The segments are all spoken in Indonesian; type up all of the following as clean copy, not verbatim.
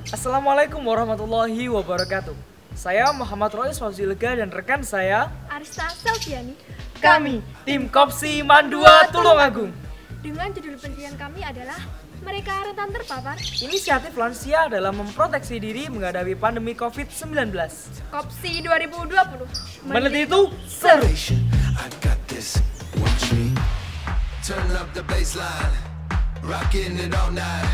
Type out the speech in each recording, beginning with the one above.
Assalamualaikum warahmatullahi wabarakatuh. Saya Muhammad Rois Fauzilega dan rekan saya Arista Selviani. kami tim Kopsi Mandua Tulungagung. Dengan judul penelitian kami adalah mereka rentan terpapar. Inisiatif lansia dalam memproteksi diri menghadapi pandemi COVID-19. Kopsi 2020. Meneliti itu seru. I got this, watch me. Turn up the bassline, rocking it all night.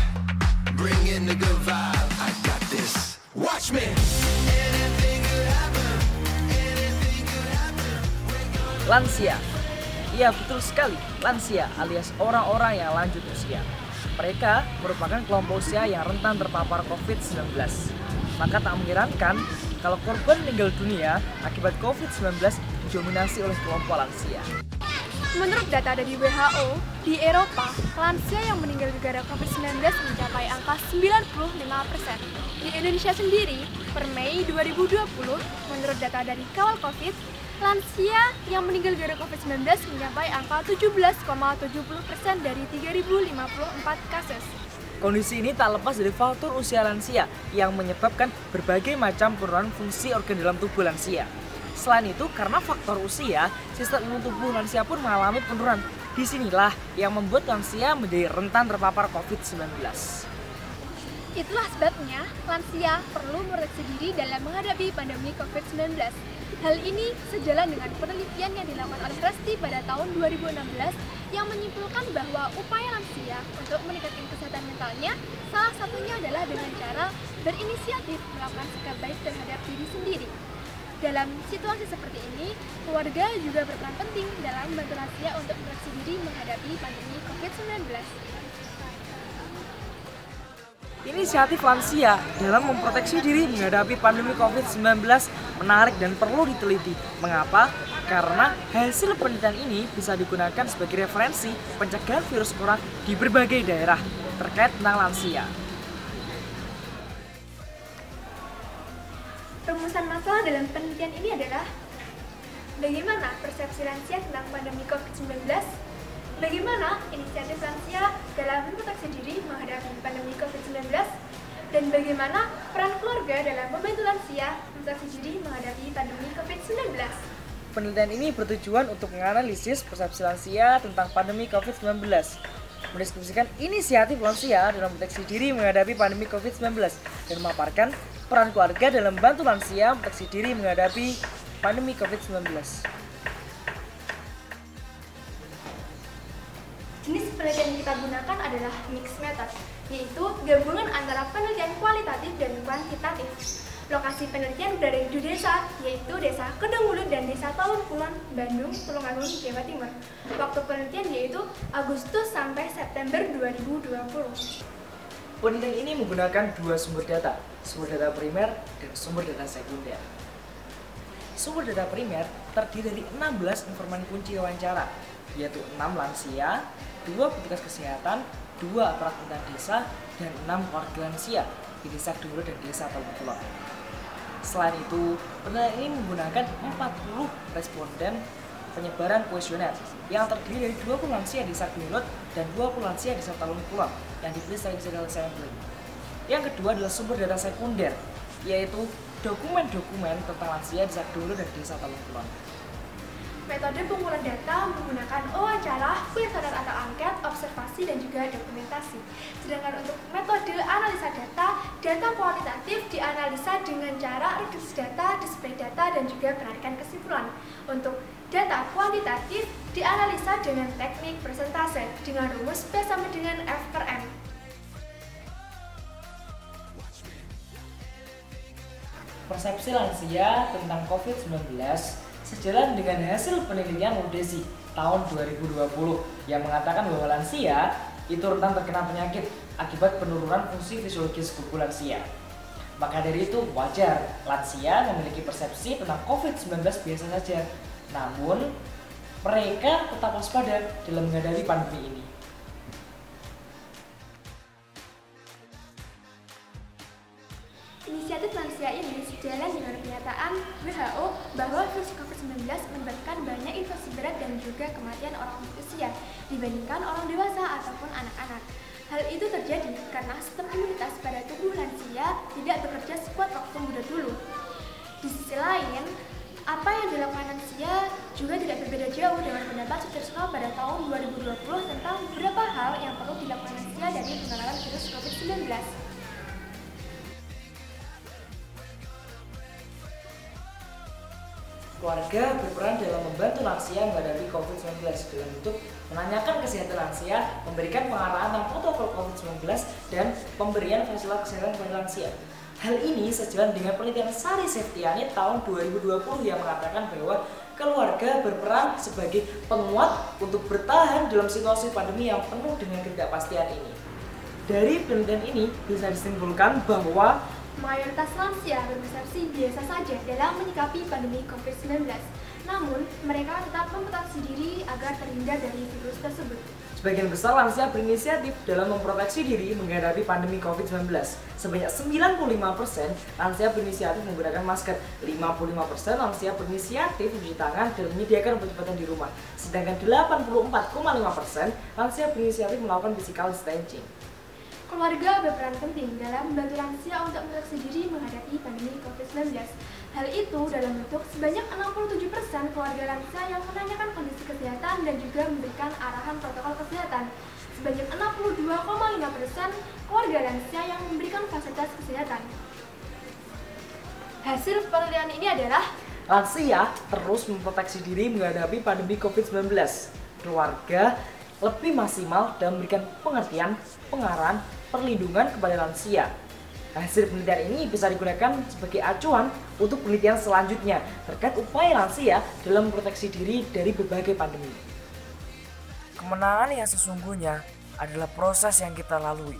Bring in the good vibe, I got this, watch me. Anything could happen, anything could happen. Lansia. Iya, betul sekali. Lansia alias orang-orang yang lanjut usia. Mereka merupakan kelompok usia yang rentan terpapar COVID-19. Maka tak mengherankan kalau korban meninggal dunia akibat COVID-19 didominasi oleh kelompok lansia. Menurut data dari WHO, di Eropa, lansia yang meninggal gara COVID-19 mencapai angka 95%. Di Indonesia sendiri, per Mei 2020, menurut data dari Kawal Covid, lansia yang meninggal gara COVID-19 mencapai angka 17,70% dari 3.054 kasus. Kondisi ini tak lepas dari faktor usia lansia yang menyebabkan berbagai macam penurunan fungsi organ dalam tubuh lansia. Selain itu, karena faktor usia, sistem imun tubuh lansia pun mengalami penurunan. Disinilah yang membuat lansia menjadi rentan terpapar COVID-19. Itulah sebabnya lansia perlu memproteksi diri dalam menghadapi pandemi COVID-19. Hal ini sejalan dengan penelitian yang dilakukan oleh Resti pada tahun 2016 yang menyimpulkan bahwa upaya lansia untuk meningkatkan kesehatan mentalnya salah satunya adalah dengan cara berinisiatif melakukan sikap baik terhadap diri sendiri. Dalam situasi seperti ini, keluarga juga berperan penting dalam membantu lansia untuk memproteksi diri menghadapi pandemi COVID-19. Inisiatif lansia dalam memproteksi diri menghadapi pandemi COVID-19 menarik dan perlu diteliti. Mengapa? Karena hasil penelitian ini bisa digunakan sebagai referensi pencegahan virus corona di berbagai daerah terkait tentang lansia. Rumusan masalah dalam penelitian ini adalah bagaimana persepsi lansia tentang pandemi COVID-19, bagaimana inisiatif lansia dalam memproteksi diri menghadapi pandemi COVID-19, dan bagaimana peran keluarga dalam membantu lansia memproteksi diri menghadapi pandemi COVID-19. Penelitian ini bertujuan untuk menganalisis persepsi lansia tentang pandemi COVID-19, mendiskusikan inisiatif lansia dalam memproteksi diri menghadapi pandemi COVID-19, dan memaparkan peran keluarga dalam membantu lansia memproteksi diri menghadapi pandemi COVID-19. Jenis penelitian yang kita gunakan adalah mixed method, yaitu gabungan antara penelitian kualitatif dan kuantitatif. Lokasi penelitian berada di 2 desa, yaitu Desa Kedungulu dan Desa Talun Kulon, Bandung, Tulungagung, Jawa Timur. Waktu penelitian yaitu Agustus sampai September 2020. Penelitian ini menggunakan 2 sumber data primer dan sumber data sekunder. Sumber data primer terdiri dari 16 informan kunci wawancara, yaitu 6 lansia, 2 petugas kesehatan, 2 aparat pemerintah desa, dan 6 warga lansia di Desa Kedungulu dan Desa Talun Kulon. Selain itu, penelitian ini menggunakan 40 responden penyebaran kuesioner yang terdiri dari 20 lansia Desa Kedungulu dan 20 lansia Desa Talun Kulon yang dipilih secara digital sampling. Yang kedua adalah sumber data sekunder, yaitu dokumen-dokumen tentang lansia Desa Kedungulu dan Desa Talun Kulon. Metode pengumpulan data menggunakan wawancara, kuesioner atau angket, observasi, dan juga dokumentasi. Sedangkan untuk metode analisa data, data kualitatif dianalisa dengan cara reduksi data, display data, dan juga penarikan kesimpulan. Untuk data kuantitatif dianalisa dengan teknik persentase dengan rumus P sama dengan F per M. Persepsi lansia tentang COVID-19 sejalan dengan hasil penelitian Udesi tahun 2020 yang mengatakan bahwa lansia itu rentan terkena penyakit akibat penurunan fungsi fisiologis tubuh lansia. Maka dari itu wajar lansia memiliki persepsi tentang COVID-19 biasa saja, namun mereka tetap waspada dalam menghadapi pandemi ini. Inisiatif lansia ini sejalan dengan pernyataan WHO bahwa virus COVID-19 menyebabkan banyak infeksi berat dan juga kematian orang usia dibandingkan orang dewasa ataupun anak-anak. Hal itu terjadi karena sistem imunitas pada tubuh lansia lansia tidak bekerja sekuat waktu muda dulu. Di sisi lain, apa yang dilakukan lansia juga tidak berbeda jauh dengan pendapat Sutirso pada tahun 2020 tentang beberapa hal yang perlu dilakukan lansia dari pengenalan virus COVID-19. Keluarga berperan dalam membantu lansia menghadapi COVID-19 dalam bentuk menanyakan kesehatan lansia, memberikan pengarahan tentang protokol COVID-19, dan pemberian fasilitas kesehatan kepada lansia. Hal ini sejalan dengan penelitian Sari Septiani tahun 2020 yang mengatakan bahwa keluarga berperan sebagai penguat untuk bertahan dalam situasi pandemi yang penuh dengan ketidakpastian ini. Dari penelitian ini bisa disimpulkan bahwa mayoritas lansia berpersepsi biasa saja dalam menyikapi pandemi COVID-19. Namun, mereka tetap memproteksi diri agar terhindar dari virus tersebut. sebagian besar lansia berinisiatif dalam memproteksi diri menghadapi pandemi COVID-19. Sebanyak 95% lansia berinisiatif menggunakan masker, 55% lansia berinisiatif mencuci tangan dan menyediakan obat-obatan di rumah, sedangkan 84,5% lansia berinisiatif melakukan physical distancing. Keluarga berperan penting dalam membantu lansia untuk memproteksi diri menghadapi pandemi COVID-19. Hal itu dalam bentuk sebanyak 67% keluarga lansia yang menanyakan kondisi kesehatan dan juga memberikan arahan protokol kesehatan. Sebanyak 62,5% keluarga lansia yang memberikan fasilitas kesehatan. Hasil penelitian ini adalah lansia terus memproteksi diri menghadapi pandemi COVID-19. Keluarga lebih maksimal dalam memberikan pengertian, pengarahan, perlindungan kepada lansia. Hasil penelitian ini bisa digunakan sebagai acuan untuk penelitian selanjutnya terkait upaya lansia dalam memproteksi diri dari berbagai pandemi. Kemenangan yang sesungguhnya adalah proses yang kita lalui.